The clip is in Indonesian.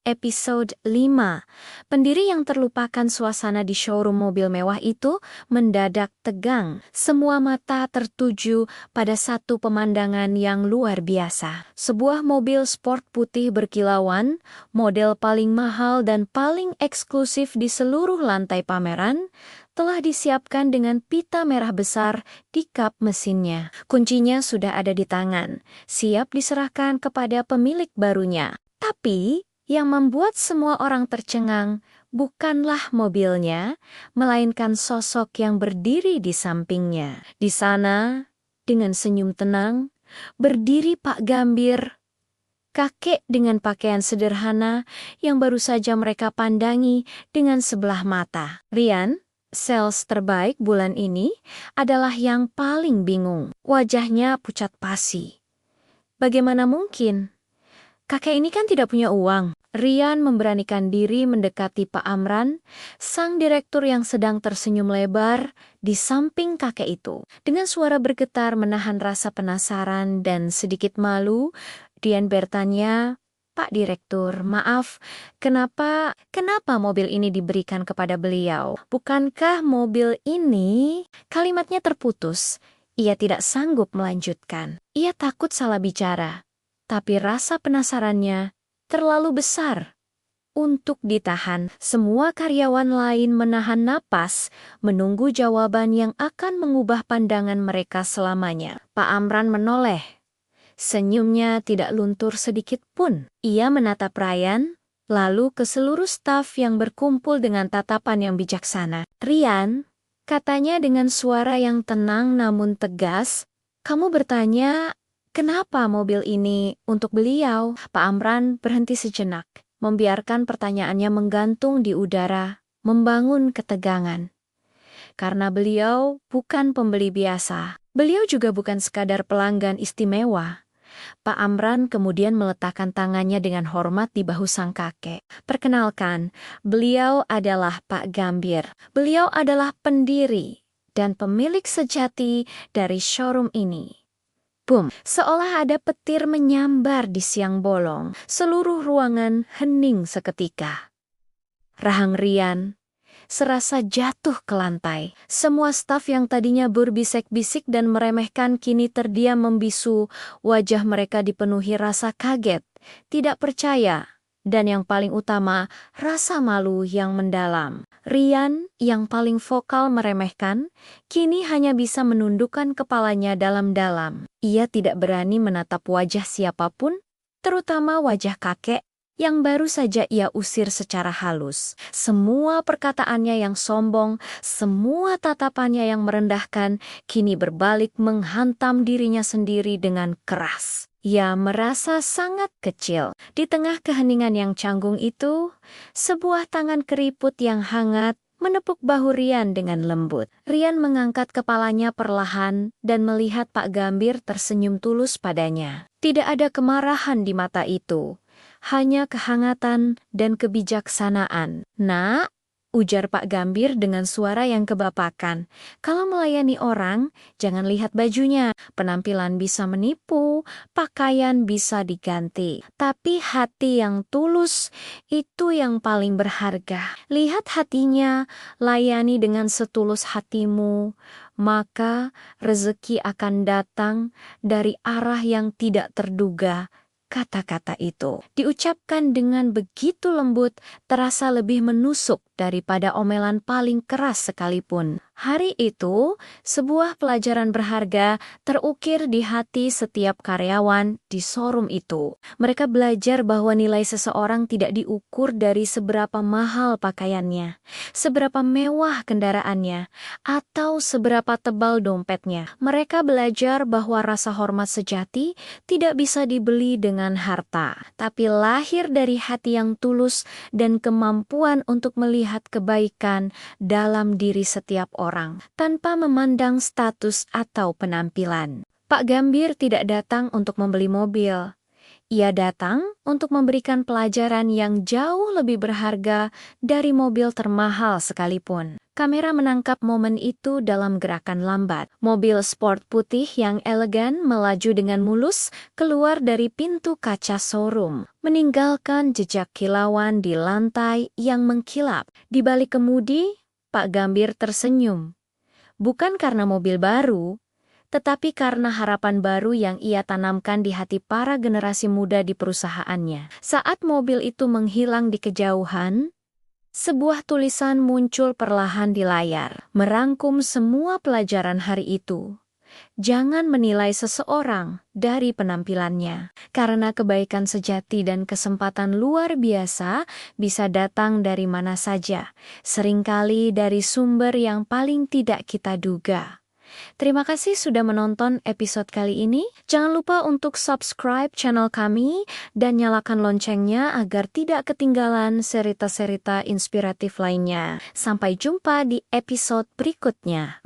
Episode 5. Pendiri yang terlupakan suasana di showroom mobil mewah itu mendadak tegang. Semua mata tertuju pada satu pemandangan yang luar biasa. Sebuah mobil sport putih berkilauan, model paling mahal dan paling eksklusif di seluruh lantai pameran, telah disiapkan dengan pita merah besar di kap mesinnya. Kuncinya sudah ada di tangan, siap diserahkan kepada pemilik barunya. Tapi yang membuat semua orang tercengang bukanlah mobilnya, melainkan sosok yang berdiri di sampingnya. Di sana, dengan senyum tenang, berdiri Pak Gambir, kakek dengan pakaian sederhana yang baru saja mereka pandangi dengan sebelah mata. Rian, sales terbaik bulan ini, adalah yang paling bingung. Wajahnya pucat pasi. Bagaimana mungkin? Kakek ini kan tidak punya uang. Rian memberanikan diri mendekati Pak Amran, sang direktur yang sedang tersenyum lebar di samping kakek itu. Dengan suara bergetar menahan rasa penasaran dan sedikit malu, Rian bertanya, "Pak Direktur, maaf, kenapa mobil ini diberikan kepada beliau? Bukankah mobil ini?" Kalimatnya terputus. Ia tidak sanggup melanjutkan. Ia takut salah bicara. Tapi rasa penasarannya terlalu besar untuk ditahan. Semua karyawan lain menahan napas, menunggu jawaban yang akan mengubah pandangan mereka selamanya. Pak Amran menoleh. Senyumnya tidak luntur sedikit pun. Ia menatap Rian, lalu ke seluruh staf yang berkumpul dengan tatapan yang bijaksana. "Rian," katanya dengan suara yang tenang namun tegas, "kamu bertanya, kenapa mobil ini untuk beliau?" Pak Amran berhenti sejenak, membiarkan pertanyaannya menggantung di udara, membangun ketegangan. Karena beliau bukan pembeli biasa. Beliau juga bukan sekadar pelanggan istimewa. Pak Amran kemudian meletakkan tangannya dengan hormat di bahu sang kakek. "Perkenalkan, beliau adalah Pak Gambir. Beliau adalah pendiri dan pemilik sejati dari showroom ini." Boom, seolah ada petir menyambar di siang bolong. Seluruh ruangan hening seketika. Rahang Rian serasa jatuh ke lantai. Semua staf yang tadinya berbisik-bisik dan meremehkan kini terdiam membisu. Wajah mereka dipenuhi rasa kaget, tidak percaya, dan yang paling utama, rasa malu yang mendalam. Rian, yang paling vokal meremehkan, kini hanya bisa menundukkan kepalanya dalam-dalam. Ia tidak berani menatap wajah siapapun, terutama wajah kakek yang baru saja ia usir secara halus. Semua perkataannya yang sombong, semua tatapannya yang merendahkan, kini berbalik menghantam dirinya sendiri dengan keras. Ia merasa sangat kecil. Di tengah keheningan yang canggung itu, sebuah tangan keriput yang hangat menepuk bahu Rian dengan lembut. Rian mengangkat kepalanya perlahan dan melihat Pak Gambir tersenyum tulus padanya. Tidak ada kemarahan di mata itu. Hanya kehangatan dan kebijaksanaan. "Nak," ujar Pak Gambir dengan suara yang kebapakan, "kalau melayani orang, jangan lihat bajunya. Penampilan bisa menipu, pakaian bisa diganti. Tapi hati yang tulus, itu yang paling berharga. Lihat hatinya, layani dengan setulus hatimu, maka rezeki akan datang dari arah yang tidak terduga." Kata-kata itu diucapkan dengan begitu lembut, terasa lebih menusuk daripada omelan paling keras sekalipun. Hari itu, sebuah pelajaran berharga terukir di hati setiap karyawan di showroom itu. Mereka belajar bahwa nilai seseorang tidak diukur dari seberapa mahal pakaiannya, seberapa mewah kendaraannya, atau seberapa tebal dompetnya. Mereka belajar bahwa rasa hormat sejati tidak bisa dibeli dengan harta, tapi lahir dari hati yang tulus dan kemampuan untuk melihat kebaikan dalam diri setiap orang, tanpa memandang status atau penampilan. Pak Gambir tidak datang untuk membeli mobil. Ia datang untuk memberikan pelajaran yang jauh lebih berharga dari mobil termahal sekalipun. Kamera menangkap momen itu dalam gerakan lambat. Mobil sport putih yang elegan melaju dengan mulus keluar dari pintu kaca showroom, meninggalkan jejak kilauan di lantai yang mengkilap. Di balik kemudi, Pak Gambir tersenyum. Bukan karena mobil baru, tetapi karena harapan baru yang ia tanamkan di hati para generasi muda di perusahaannya. Saat mobil itu menghilang di kejauhan, sebuah tulisan muncul perlahan di layar, merangkum semua pelajaran hari itu. Jangan menilai seseorang dari penampilannya, karena kebaikan sejati dan kesempatan luar biasa bisa datang dari mana saja, seringkali dari sumber yang paling tidak kita duga. Terima kasih sudah menonton episode kali ini. Jangan lupa untuk subscribe channel kami dan nyalakan loncengnya agar tidak ketinggalan cerita-cerita inspiratif lainnya. Sampai jumpa di episode berikutnya.